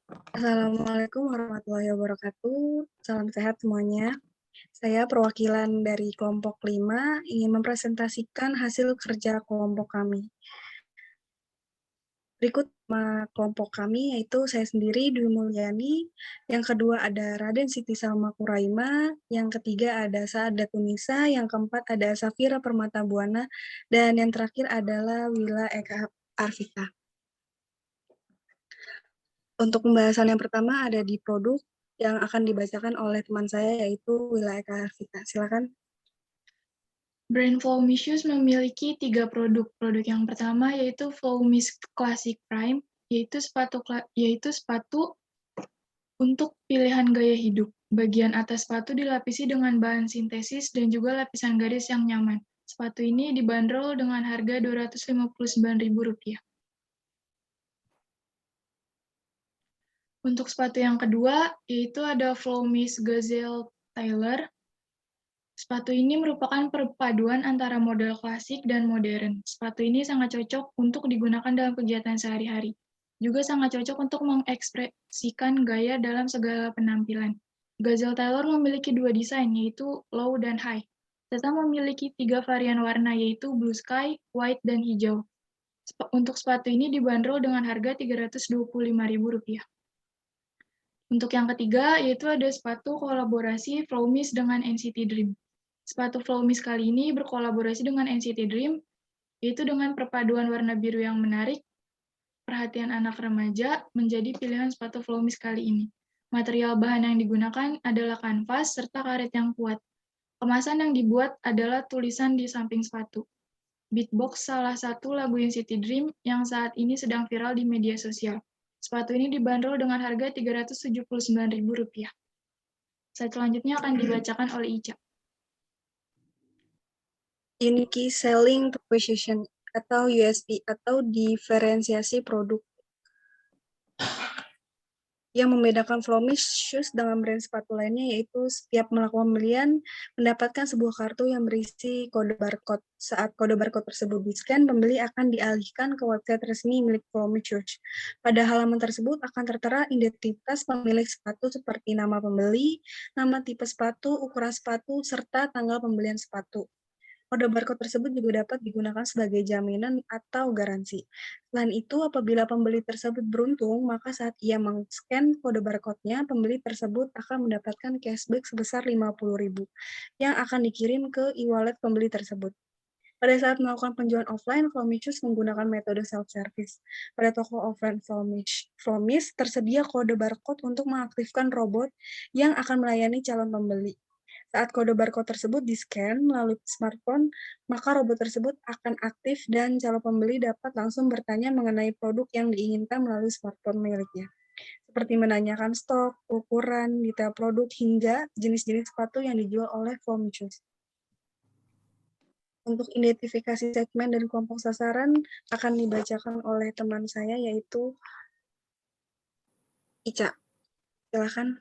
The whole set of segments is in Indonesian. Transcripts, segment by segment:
Assalamualaikum warahmatullahi wabarakatuh. Salam sehat semuanya. Saya perwakilan dari kelompok 5 ingin mempresentasikan hasil kerja kelompok kami. Berikut nama kelompok kami yaitu saya sendiri Dwi Mulyani, yang kedua ada Raden Siti Salma Kuraima, yang ketiga ada Saadat Tunisa, yang keempat ada Safira Permata Buana, dan yang terakhir adalah Wila Eka Arfita. Untuk pembahasan yang pertama ada di produk yang akan dibacakan oleh teman saya yaitu Wila Eka Arfita. Silakan. Brand Flowmisius memiliki 3 produk. Produk yang pertama yaitu Flowmis Classic Prime, yaitu sepatu untuk pilihan gaya hidup. Bagian atas sepatu dilapisi dengan bahan sintesis dan juga lapisan garis yang nyaman. Sepatu ini dibanderol dengan harga Rp259.000. Untuk sepatu yang kedua, yaitu ada Flowmis Gazelle Tailor. Sepatu ini merupakan perpaduan antara model klasik dan modern. Sepatu ini sangat cocok untuk digunakan dalam kegiatan sehari-hari. Juga sangat cocok untuk mengekspresikan gaya dalam segala penampilan. Gazelle Tailor memiliki 2 desain, yaitu low dan high, serta memiliki 3 varian warna, yaitu blue sky, white, dan hijau. Untuk sepatu ini dibanderol dengan harga Rp325.000. Untuk yang ketiga, yaitu ada sepatu kolaborasi Flowmis dengan NCT Dream. Sepatu Flowmis kali ini berkolaborasi dengan NCT Dream, yaitu dengan perpaduan warna biru yang menarik, perhatian anak remaja menjadi pilihan sepatu Flowmis kali ini. Material bahan yang digunakan adalah kanvas serta karet yang kuat. Kemasan yang dibuat adalah tulisan di samping sepatu. Beatbox salah satu lagu NCT Dream yang saat ini sedang viral di media sosial. Sepatu ini dibanderol dengan harga Rp379.000. Slide selanjutnya akan dibacakan oleh Ica. Unique Selling Proposition atau USP atau diferensiasi produk. Yang membedakan Flowmisius dengan brand sepatu lainnya yaitu setiap melakukan pembelian mendapatkan sebuah kartu yang berisi kode barcode. Saat kode barcode tersebut di-scan, pembeli akan dialihkan ke website resmi milik Flowmisius. Pada halaman tersebut akan tertera identitas pemilik sepatu seperti nama pembeli, nama tipe sepatu, ukuran sepatu, serta tanggal pembelian sepatu. Kode barcode tersebut juga dapat digunakan sebagai jaminan atau garansi. Selain itu, apabila pembeli tersebut beruntung, maka saat ia men-scan kode barcode-nya, pembeli tersebut akan mendapatkan cashback sebesar Rp50.000 yang akan dikirim ke e-wallet pembeli tersebut. Pada saat melakukan penjualan offline, Flowmisius menggunakan metode self-service. Pada toko offline Flowmis tersedia kode barcode untuk mengaktifkan robot yang akan melayani calon pembeli. Saat kode barcode tersebut di-scan melalui smartphone, maka robot tersebut akan aktif dan calon pembeli dapat langsung bertanya mengenai produk yang diinginkan melalui smartphone miliknya. Seperti menanyakan stok, ukuran, detail produk, hingga jenis-jenis sepatu yang dijual oleh Flowmisius. Untuk identifikasi segmen dan kelompok sasaran akan dibacakan oleh teman saya yaitu Ica. Silakan.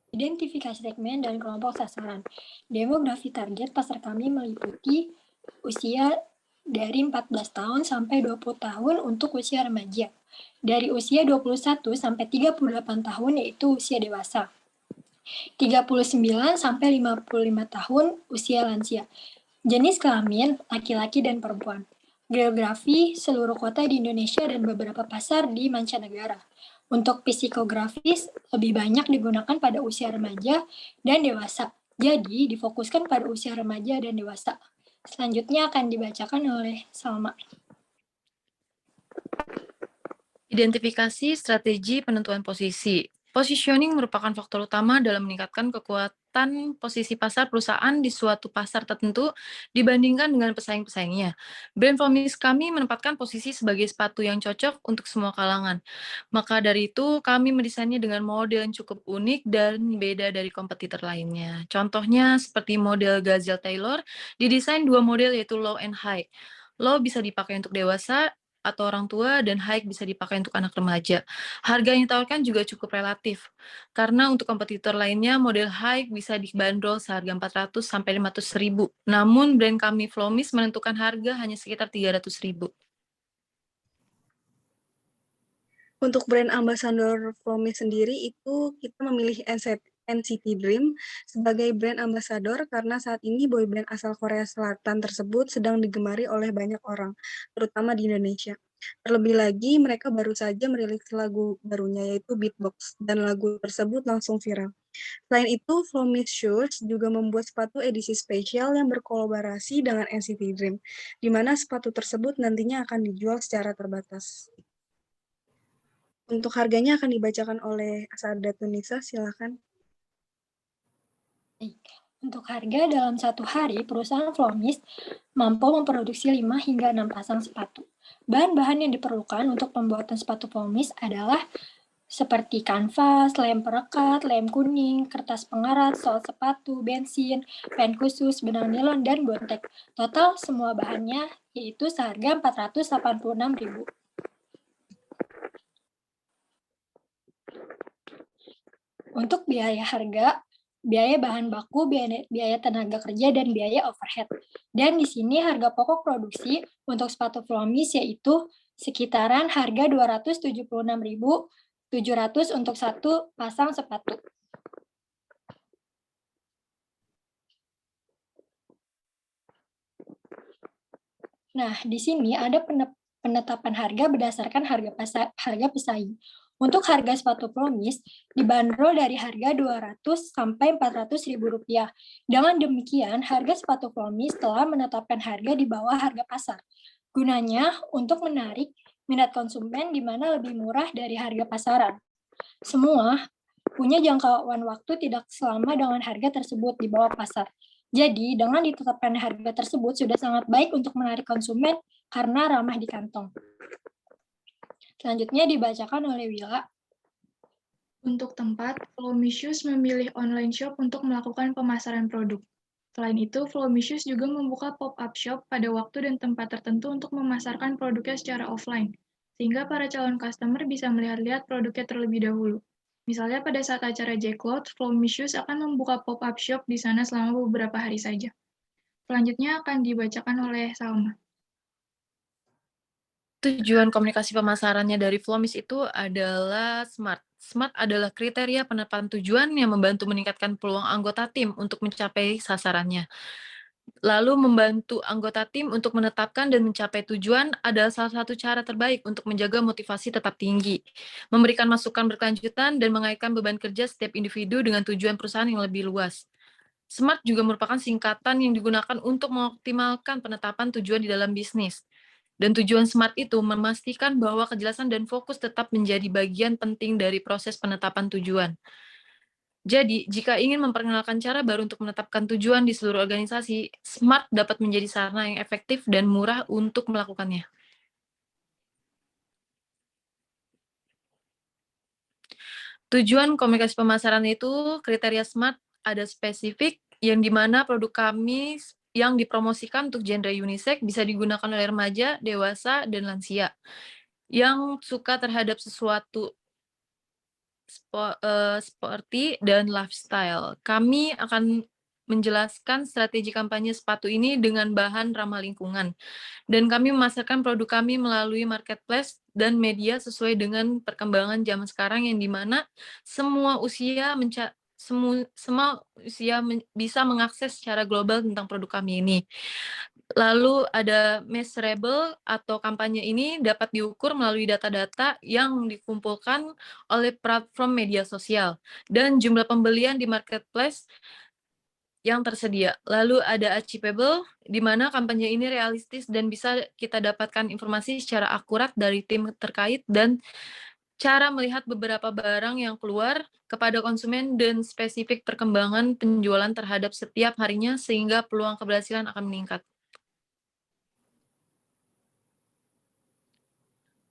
Identifikasi segmen dan kelompok sasaran. Demografi target pasar kami meliputi usia dari 14 tahun sampai 20 tahun untuk usia remaja. Dari usia 21 sampai 38 tahun yaitu usia dewasa. 39 sampai 55 tahun usia lansia. Jenis kelamin laki-laki dan perempuan. Geografi seluruh kota di Indonesia dan beberapa pasar di mancanegara. Untuk psikografis lebih banyak digunakan pada usia remaja dan dewasa. Jadi difokuskan pada usia remaja dan dewasa. Selanjutnya akan dibacakan oleh Salma. Identifikasi strategi penentuan posisi. Positioning merupakan faktor utama dalam meningkatkan kekuatan posisi pasar perusahaan di suatu pasar tertentu dibandingkan dengan pesaing-pesaingnya. Brand Flowmis kami menempatkan posisi sebagai sepatu yang cocok untuk semua kalangan. Maka dari itu, kami mendesainnya dengan model yang cukup unik dan beda dari kompetitor lainnya. Contohnya seperti model Gazelle Tailor, didesain 2 model yaitu low and high. Low bisa dipakai untuk dewasa atau orang tua, dan high bisa dipakai untuk anak remaja. Harga yang ditawarkan juga cukup relatif, karena untuk kompetitor lainnya, model high bisa dibanderol seharga 400 sampai 500 ribu. Namun, brand kami Flowmis menentukan harga hanya sekitar 300 ribu. Untuk brand ambassador Flomis sendiri itu kita memilih NCT Dream sebagai brand ambassador karena saat ini boyband asal Korea Selatan tersebut sedang digemari oleh banyak orang, terutama di Indonesia. Terlebih lagi, mereka baru saja merilis lagu barunya yaitu Beatbox, dan lagu tersebut langsung viral. Selain itu, Flomis Shoes juga membuat sepatu edisi spesial yang berkolaborasi dengan NCT Dream, di mana sepatu tersebut nantinya akan dijual secara terbatas. Untuk harganya akan dibacakan oleh Asada Tunisa, silakan. Untuk harga dalam satu hari, perusahaan Flomis mampu memproduksi 5 hingga 6 pasang sepatu. Bahan-bahan yang diperlukan untuk pembuatan sepatu Flomis adalah seperti kanvas, lem perekat, lem kuning, kertas pengarat, sol sepatu, bensin, pen khusus, benang nilon, dan bontek. Total semua bahannya yaitu seharga Rp486.000. Untuk biaya harga, biaya bahan baku, biaya tenaga kerja, dan biaya overhead. Dan di sini harga pokok produksi untuk sepatu Flomis yaitu sekitaran harga Rp276.700 untuk satu pasang sepatu. Nah, di sini ada penetapan harga berdasarkan harga pesaing. Untuk harga sepatu Flomis dibanderol dari harga Rp200 sampai Rp400.000. Dengan demikian, harga sepatu Flomis telah menetapkan harga di bawah harga pasar. Gunanya untuk menarik minat konsumen di mana lebih murah dari harga pasaran. Semua punya jangkauan waktu tidak selama dengan harga tersebut di bawah pasar. Jadi, dengan ditetapkan harga tersebut sudah sangat baik untuk menarik konsumen karena ramah di kantong. Selanjutnya dibacakan oleh Wila. Untuk tempat, Flowmisius memilih online shop untuk melakukan pemasaran produk. Selain itu, Flowmisius juga membuka pop-up shop pada waktu dan tempat tertentu untuk memasarkan produknya secara offline, sehingga para calon customer bisa melihat-lihat produknya terlebih dahulu. Misalnya pada saat acara Jackload, Flowmisius akan membuka pop-up shop di sana selama beberapa hari saja. Selanjutnya akan dibacakan oleh Salma. Tujuan komunikasi pemasarannya dari Flomis itu adalah SMART. SMART adalah kriteria penetapan tujuan yang membantu meningkatkan peluang anggota tim untuk mencapai sasarannya. Lalu membantu anggota tim untuk menetapkan dan mencapai tujuan adalah salah satu cara terbaik untuk menjaga motivasi tetap tinggi, memberikan masukan berkelanjutan, dan mengaitkan beban kerja setiap individu dengan tujuan perusahaan yang lebih luas. SMART juga merupakan singkatan yang digunakan untuk mengoptimalkan penetapan tujuan di dalam bisnis. Dan tujuan SMART itu memastikan bahwa kejelasan dan fokus tetap menjadi bagian penting dari proses penetapan tujuan. Jadi, jika ingin memperkenalkan cara baru untuk menetapkan tujuan di seluruh organisasi, SMART dapat menjadi sarana yang efektif dan murah untuk melakukannya. Tujuan komunikasi pemasaran itu, kriteria SMART ada spesifik, yang dimana produk kami yang dipromosikan untuk genre unisex bisa digunakan oleh remaja, dewasa, dan lansia yang suka terhadap sesuatu sporty dan lifestyle. Kami akan menjelaskan strategi kampanye sepatu ini dengan bahan ramah lingkungan. Dan kami memasarkan produk kami melalui marketplace dan media sesuai dengan perkembangan zaman sekarang yang dimana semua usia bisa mengakses secara global tentang produk kami ini. Lalu ada measurable atau kampanye ini dapat diukur melalui data-data yang dikumpulkan oleh platform media sosial dan jumlah pembelian di marketplace yang tersedia. Lalu ada achievable, di mana kampanye ini realistis dan bisa kita dapatkan informasi secara akurat dari tim terkait dan cara melihat beberapa barang yang keluar kepada konsumen dan spesifik perkembangan penjualan terhadap setiap harinya sehingga peluang keberhasilan akan meningkat.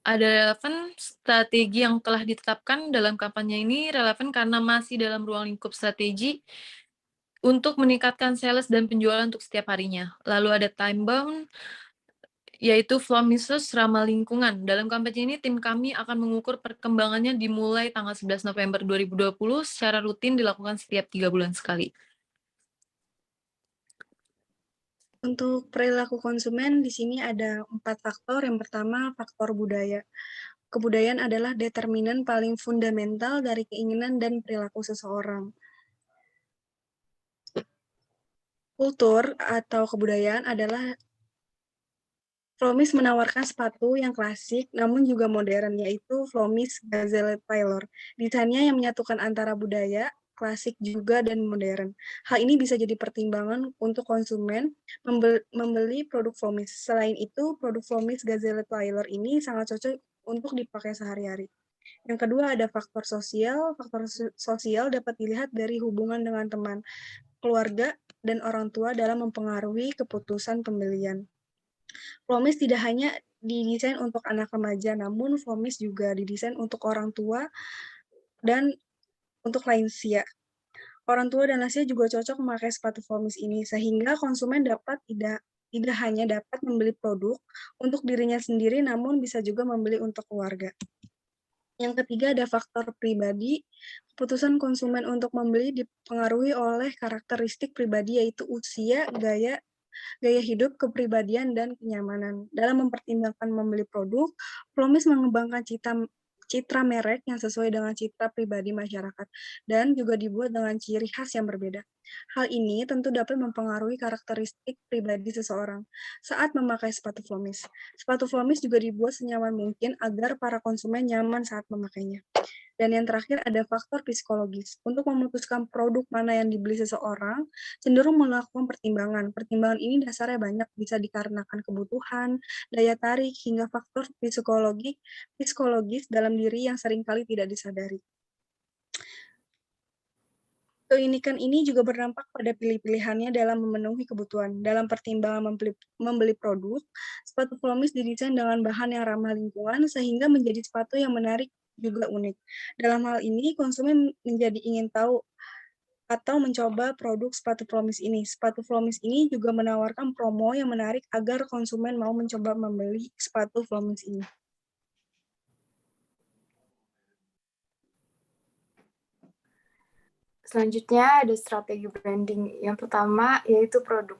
Ada relevan strategi yang telah ditetapkan dalam kampanye ini relevan karena masih dalam ruang lingkup strategi untuk meningkatkan sales dan penjualan untuk setiap harinya. Lalu ada time bound, yaitu Flowmisius ramah lingkungan. Dalam kampanye ini, tim kami akan mengukur perkembangannya dimulai tanggal 11 November 2020 secara rutin dilakukan setiap 3 bulan sekali. Untuk perilaku konsumen, di sini ada 4 faktor. Yang pertama, faktor budaya. kebudayaan adalah determinan paling fundamental dari keinginan dan perilaku seseorang. Kultur atau kebudayaan adalah Flomis menawarkan sepatu yang klasik namun juga modern, yaitu Flomis Gazelle Taylor. Desainnya yang menyatukan antara budaya, klasik juga, dan modern. Hal ini bisa jadi pertimbangan untuk konsumen membeli produk Flomis. Selain itu, produk Flomis Gazelle Taylor ini sangat cocok untuk dipakai sehari-hari. Yang kedua ada faktor sosial. Faktor sosial dapat dilihat dari hubungan dengan teman, keluarga, dan orang tua dalam mempengaruhi keputusan pembelian. Flomis tidak hanya didesain untuk anak remaja, namun Flomis juga didesain untuk orang tua dan untuk lansia. Orang tua dan lansia juga cocok memakai sepatu Flomis ini, sehingga konsumen tidak hanya dapat membeli produk untuk dirinya sendiri, namun bisa juga membeli untuk keluarga. Yang ketiga ada faktor pribadi. Keputusan konsumen untuk membeli dipengaruhi oleh karakteristik pribadi, yaitu usia, gaya hidup, kepribadian, dan kenyamanan. Dalam mempertimbangkan membeli produk, Flomis mengembangkan citra merek yang sesuai dengan citra pribadi masyarakat dan juga dibuat dengan ciri khas yang berbeda. Hal ini tentu dapat mempengaruhi karakteristik pribadi seseorang saat memakai sepatu Flomis. Sepatu Flomis juga dibuat senyaman mungkin agar para konsumen nyaman saat memakainya. Dan yang terakhir ada faktor psikologis. Untuk memutuskan produk mana yang dibeli seseorang, cenderung melakukan pertimbangan. Pertimbangan ini dasarnya banyak, bisa dikarenakan kebutuhan, daya tarik, hingga faktor psikologis dalam diri yang seringkali tidak disadari. Keunikan ini juga berdampak pada pilih-pilihannya dalam memenuhi kebutuhan. Dalam pertimbangan membeli produk, sepatu Flomis didesain dengan bahan yang ramah lingkungan sehingga menjadi sepatu yang menarik juga unik. Dalam hal ini, konsumen menjadi ingin tahu atau mencoba produk sepatu Flomis ini. Sepatu Flomis ini juga menawarkan promo yang menarik agar konsumen mau mencoba membeli sepatu Flomis ini. Selanjutnya ada strategi branding. Yang pertama yaitu produk.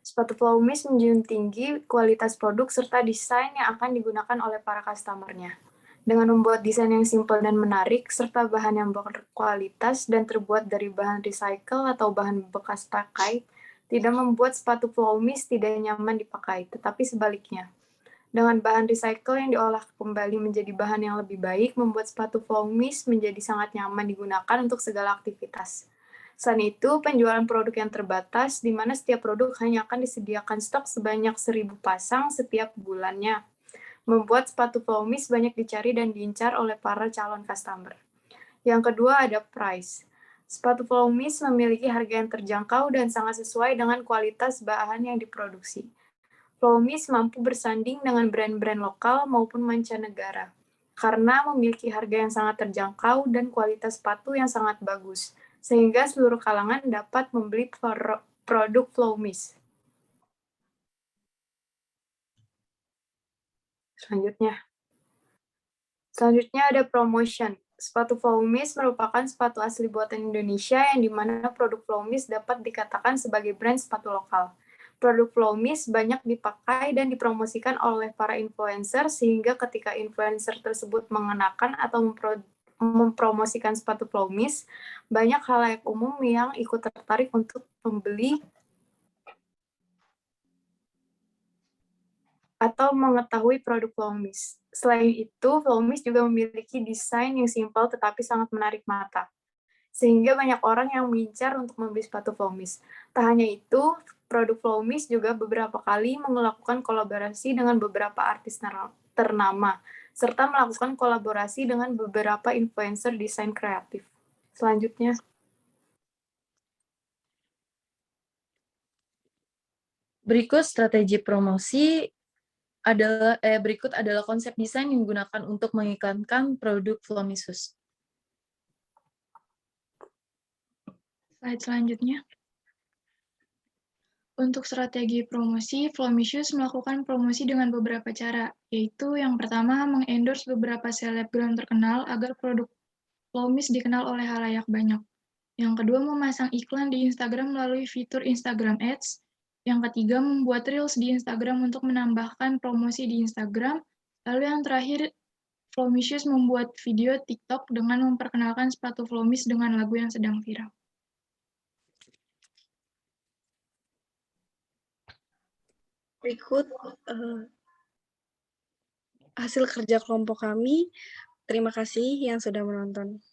Sepatu Flomis menjunjung tinggi kualitas produk serta desain yang akan digunakan oleh para customer-nya. Dengan membuat desain yang simpel dan menarik, serta bahan yang berkualitas dan terbuat dari bahan recycle atau bahan bekas pakai, tidak membuat sepatu Flomis tidak nyaman dipakai, tetapi sebaliknya. Dengan bahan recycle yang diolah kembali menjadi bahan yang lebih baik, membuat sepatu Flomis menjadi sangat nyaman digunakan untuk segala aktivitas. Selain itu, penjualan produk yang terbatas, di mana setiap produk hanya akan disediakan stok sebanyak 1.000 pasang setiap bulannya, membuat sepatu Flomis banyak dicari dan diincar oleh para calon customer. Yang kedua ada price. Sepatu Flomis memiliki harga yang terjangkau dan sangat sesuai dengan kualitas bahan yang diproduksi. Flomis mampu bersanding dengan brand-brand lokal maupun mancanegara, karena memiliki harga yang sangat terjangkau dan kualitas sepatu yang sangat bagus, sehingga seluruh kalangan dapat membeli produk Flomis. Selanjutnya ada promotion. Sepatu Flomis merupakan sepatu asli buatan Indonesia yang dimana produk Flomis dapat dikatakan sebagai brand sepatu lokal. Produk Flomis banyak dipakai dan dipromosikan oleh para influencer sehingga ketika influencer tersebut mengenakan atau mempromosikan sepatu Flomis, banyak khalayak umum yang ikut tertarik untuk membeli atau mengetahui produk Flomis. Selain itu, Flomis juga memiliki desain yang simpel tetapi sangat menarik mata, sehingga banyak orang yang mengincar untuk membeli sepatu Flomis. Tak hanya itu, produk Flomis juga beberapa kali melakukan kolaborasi dengan beberapa artis ternama, serta melakukan kolaborasi dengan beberapa influencer desain kreatif. Selanjutnya, Berikut strategi promosi berikut adalah konsep desain yang digunakan untuk mengiklankan produk Flomisus. Slide selanjutnya. Untuk strategi promosi, Flomisius melakukan promosi dengan beberapa cara, yaitu yang pertama mengendorse beberapa selebgram terkenal agar produk Flomis dikenal oleh halayak banyak. Yang kedua memasang iklan di Instagram melalui fitur Instagram Ads. Yang ketiga membuat Reels di Instagram untuk menambahkan promosi di Instagram. Lalu yang terakhir, Flowmisius membuat video TikTok dengan memperkenalkan sepatu Flowmis dengan lagu yang sedang viral. Berikut hasil kerja kelompok kami. Terima kasih yang sudah menonton.